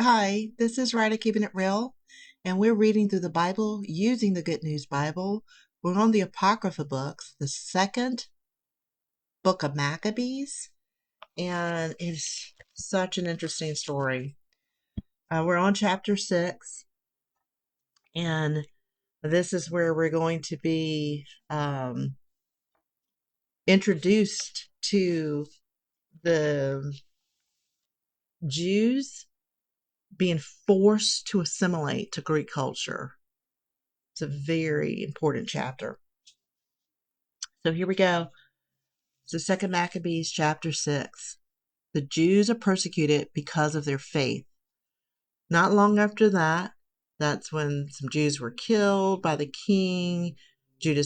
Hi, this is Ridea Keeping It Real, and we're reading through the Bible using the Good News Bible. We're on the Apocrypha books, the second book of Maccabees, and it's such an interesting story. We're on chapter 6, and this is where we're going to be introduced to the Jews being forced to assimilate to Greek culture. It's a very important chapter. So here we go. It's the second Maccabees chapter 6. The Jews are persecuted because of their faith. Not long after that, that's when some Jews were killed by the king,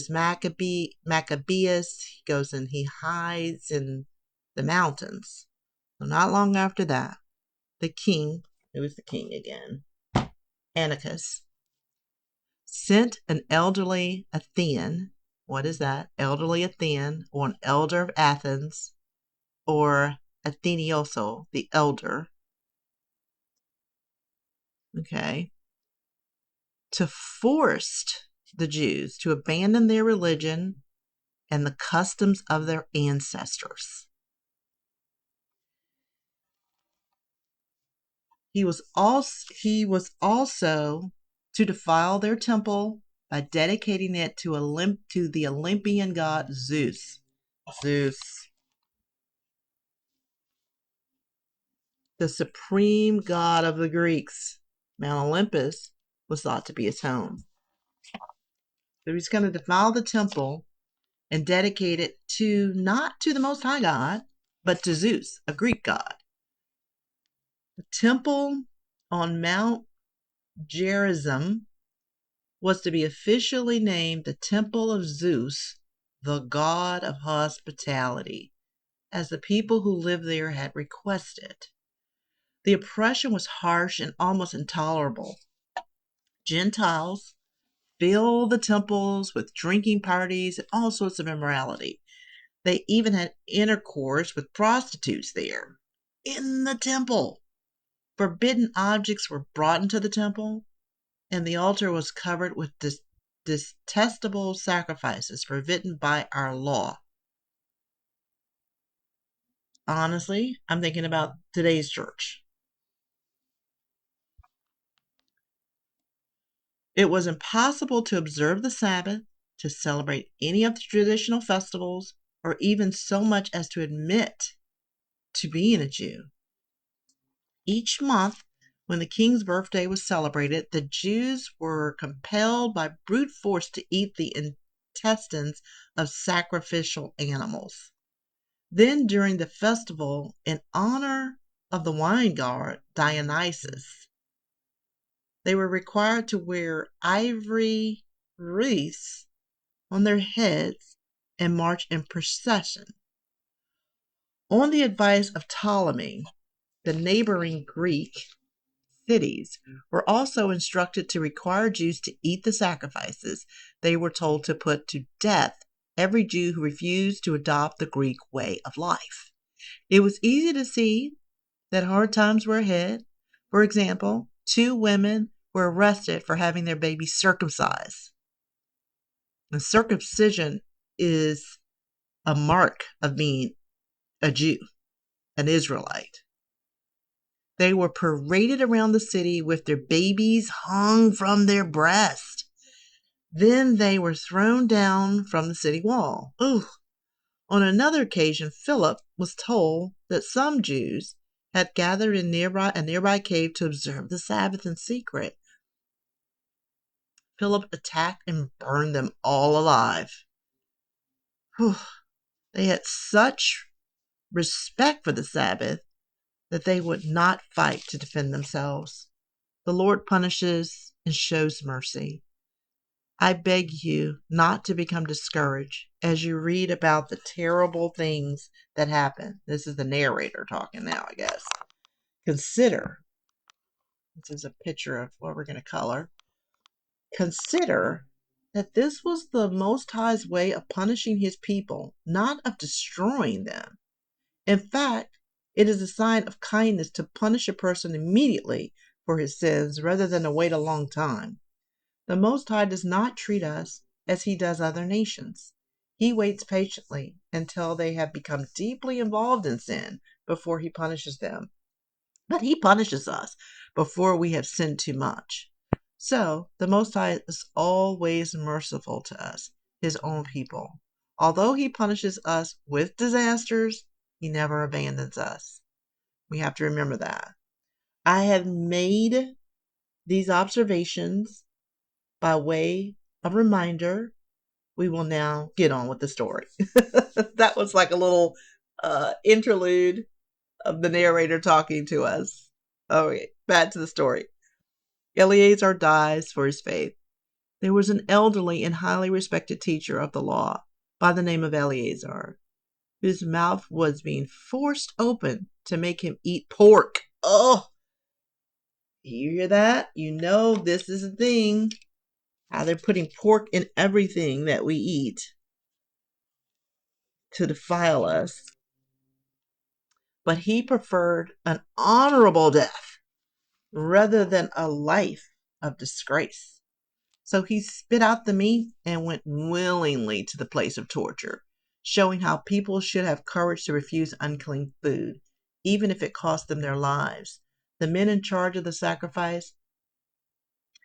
Maccabeus. He goes and he hides in the mountains. So not long after that, the king, who was the king again, Antiochus, sent an elderly Athenian. What is that? Elderly Athenian, or an elder of Athens, or Athenioso, the elder, okay, to force the Jews to abandon their religion and the customs of their ancestors. He was also to defile their temple by dedicating it to the Olympian god Zeus. Zeus, the supreme god of the Greeks. Mount Olympus was thought to be his home. So he's going to defile the temple and dedicate it not to the Most High God, but to Zeus, a Greek god. The temple on Mount Gerizim was to be officially named the Temple of Zeus, the god of hospitality, as the people who lived there had requested. The oppression was harsh and almost intolerable. Gentiles filled the temples with drinking parties and all sorts of immorality. They even had intercourse with prostitutes there, in the temple. Forbidden objects were brought into the temple, and the altar was covered with detestable sacrifices forbidden by our law. Honestly, I'm thinking about today's church. It was impossible to observe the Sabbath, to celebrate any of the traditional festivals, or even so much as to admit to being a Jew. Each month, when the king's birthday was celebrated, the Jews were compelled by brute force to eat the intestines of sacrificial animals. Then, during the festival, in honor of the wine god Dionysus, they were required to wear ivory wreaths on their heads and march in procession. On the advice of Ptolemy, the neighboring Greek cities were also instructed to require Jews to eat the sacrifices. They were told to put to death every Jew who refused to adopt the Greek way of life. It was easy to see that hard times were ahead. For example, 2 women were arrested for having their babies circumcised. And circumcision is a mark of being a Jew, an Israelite. They were paraded around the city with their babies hung from their breast. Then they were thrown down from the city wall. Ooh. On another occasion, Philip was told that some Jews had gathered in a nearby cave to observe the Sabbath in secret. Philip attacked and burned them all alive. Whew. They had such respect for the Sabbath that they would not fight to defend themselves. The Lord punishes and shows mercy. I beg you not to become discouraged as you read about the terrible things that happen. This is the narrator talking now, I guess. Consider, this is a picture of what we're going to color. Consider that this was the Most High's way of punishing his people, not of destroying them. In fact, it is a sign of kindness to punish a person immediately for his sins rather than to wait a long time. The Most High does not treat us as he does other nations. He waits patiently until they have become deeply involved in sin before he punishes them. But he punishes us before we have sinned too much. So the Most High is always merciful to us, his own people. Although he punishes us with disasters, he never abandons us. We have to remember that. I have made these observations by way of reminder. We will now get on with the story. That was like a little interlude of the narrator talking to us. Okay, back to the story. Eleazar dies for his faith. There was an elderly and highly respected teacher of the law by the name of Eleazar, whose mouth was being forced open to make him eat pork. Oh, you hear that? You know this is a thing. How they're putting pork in everything that we eat to defile us. But he preferred an honorable death rather than a life of disgrace. So he spit out the meat and went willingly to the place of torture, showing how people should have courage to refuse unclean food, even if it cost them their lives. The men in charge of the sacrifice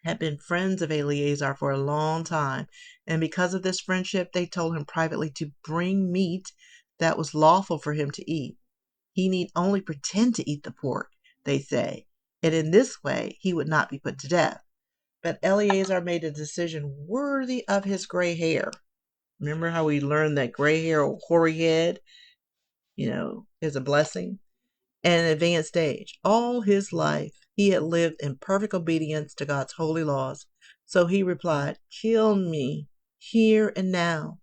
had been friends of Eleazar for a long time, and because of this friendship, they told him privately to bring meat that was lawful for him to eat. He need only pretend to eat the pork, they say, and in this way he would not be put to death. But Eleazar made a decision worthy of his gray hair. Remember how we learned that gray hair or hoary head, is a blessing? And an advanced age. All his life he had lived in perfect obedience to God's holy laws. So he replied, "Kill me here and now."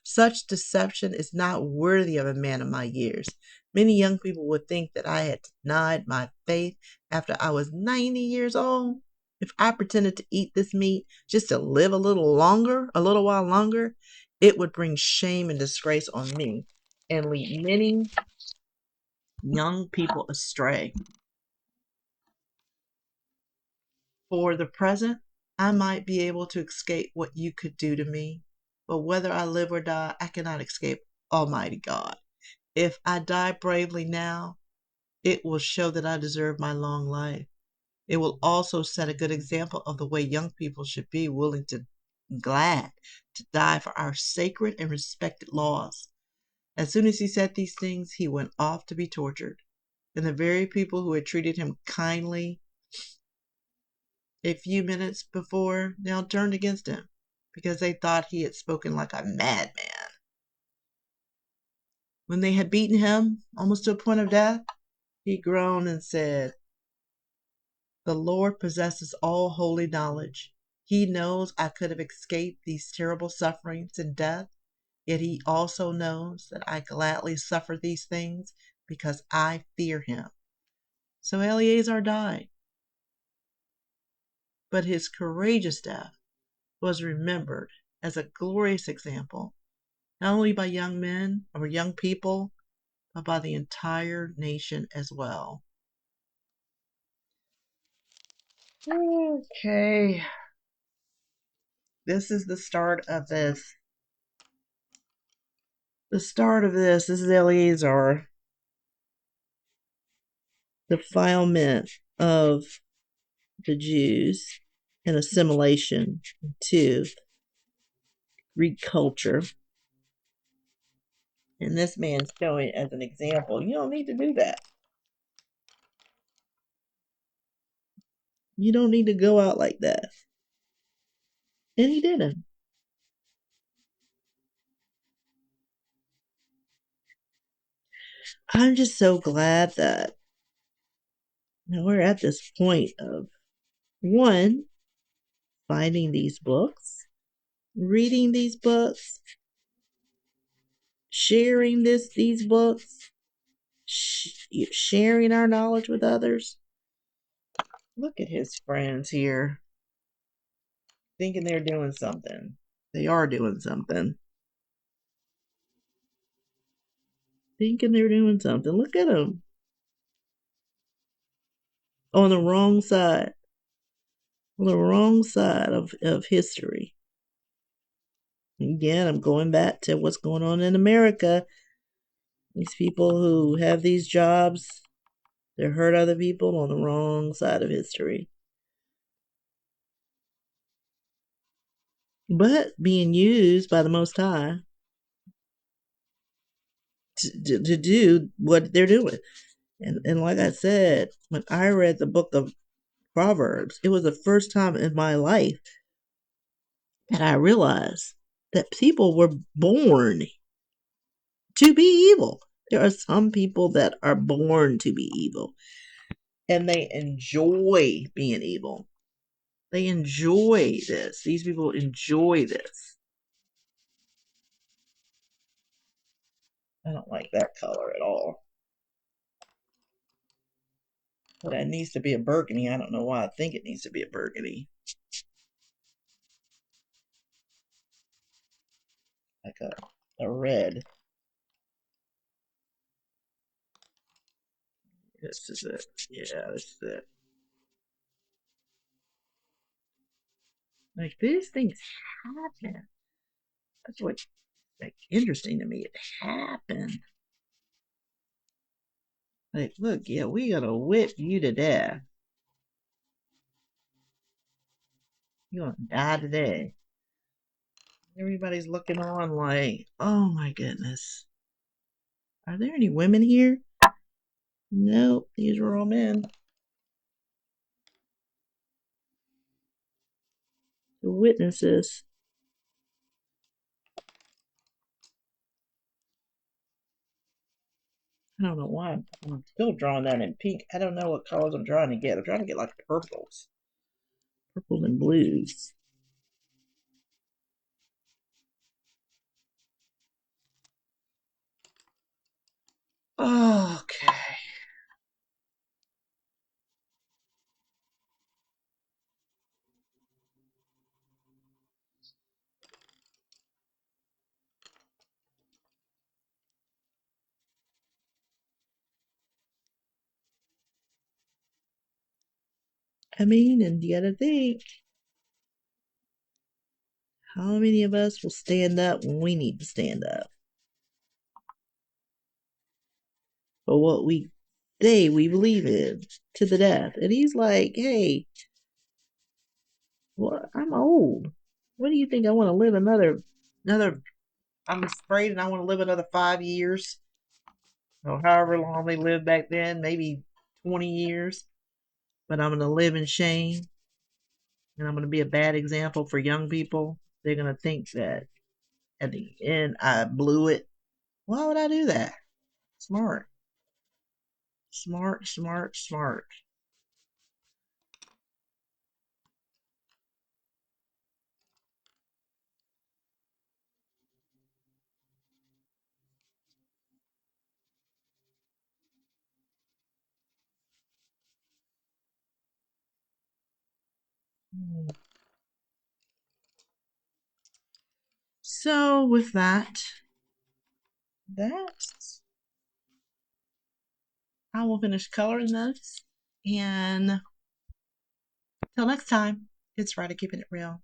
Such deception is not worthy of a man of my years. Many young people would think that I had denied my faith after I was 90 years old. If I pretended to eat this meat just to live a little while longer, it would bring shame and disgrace on me and lead many young people astray. For the present, I might be able to escape what you could do to me, but whether I live or die, I cannot escape Almighty God. If I die bravely now, it will show that I deserve my long life. It will also set a good example of the way young people should be willing to glad to die for our sacred and respected laws. As soon as he said these things, he went off to be tortured. And the very people who had treated him kindly a few minutes before now turned against him because they thought he had spoken like a madman. When they had beaten him almost to a point of death, he groaned and said, "The Lord possesses all holy knowledge. He knows I could have escaped these terrible sufferings and death, yet he also knows that I gladly suffer these things because I fear him." So Eleazar died, but his courageous death was remembered as a glorious example, not only by young men or young people, but by the entire nation as well. Okay, this is the start of this. This is Eleazar, defilement of the Jews and assimilation to Greek culture. And this man's showing as an example, you don't need to do that. You don't need to go out like that. And he didn't. I'm just so glad that we're at this point of one, finding these books, reading these books, sharing these books, sharing our knowledge with others. Look at his friends here, thinking they're doing something. They are doing something. Thinking they're doing something. Look at them. On the wrong side. On the wrong side of history. Again, I'm going back to what's going on in America. These people who have these jobs, they hurt other people on the wrong side of history. But being used by the Most High to do what they're doing. And like I said, when I read the book of Proverbs, it was the first time in my life that I realized that people were born to be evil. There are some people that are born to be evil, and they enjoy being evil. They enjoy this. These people enjoy this. I don't like that color at all. But it needs to be a burgundy. I don't know why I think it needs to be a burgundy. Like a red. This is it. Yeah, this is it. Like, these things happen. That's what's like interesting to me. It happened. Like, look, yeah, we gonna whip you to death. You're gonna die today. Everybody's looking on like, oh my goodness. Are there any women here? Nope, these are all men. The witnesses. I don't know why I'm still drawing that in pink. I don't know what colors I'm trying to get. I'm trying to get like purples. Purples and blues. Okay. I mean, and you gotta think, how many of us will stand up when we need to stand up for what we say we believe in to the death? And he's like, hey, well, I'm old. What do you think? I want to live another. I'm afraid, and I want to live another 5 years, or however long they lived back then, maybe 20 years. But I'm going to live in shame, and I'm going to be a bad example for young people. They're going to think that at the end I blew it. Why would I do that? Smart, smart, smart, smart. So with that I will finish coloring those. And till next time, it's Ridea keeping it real.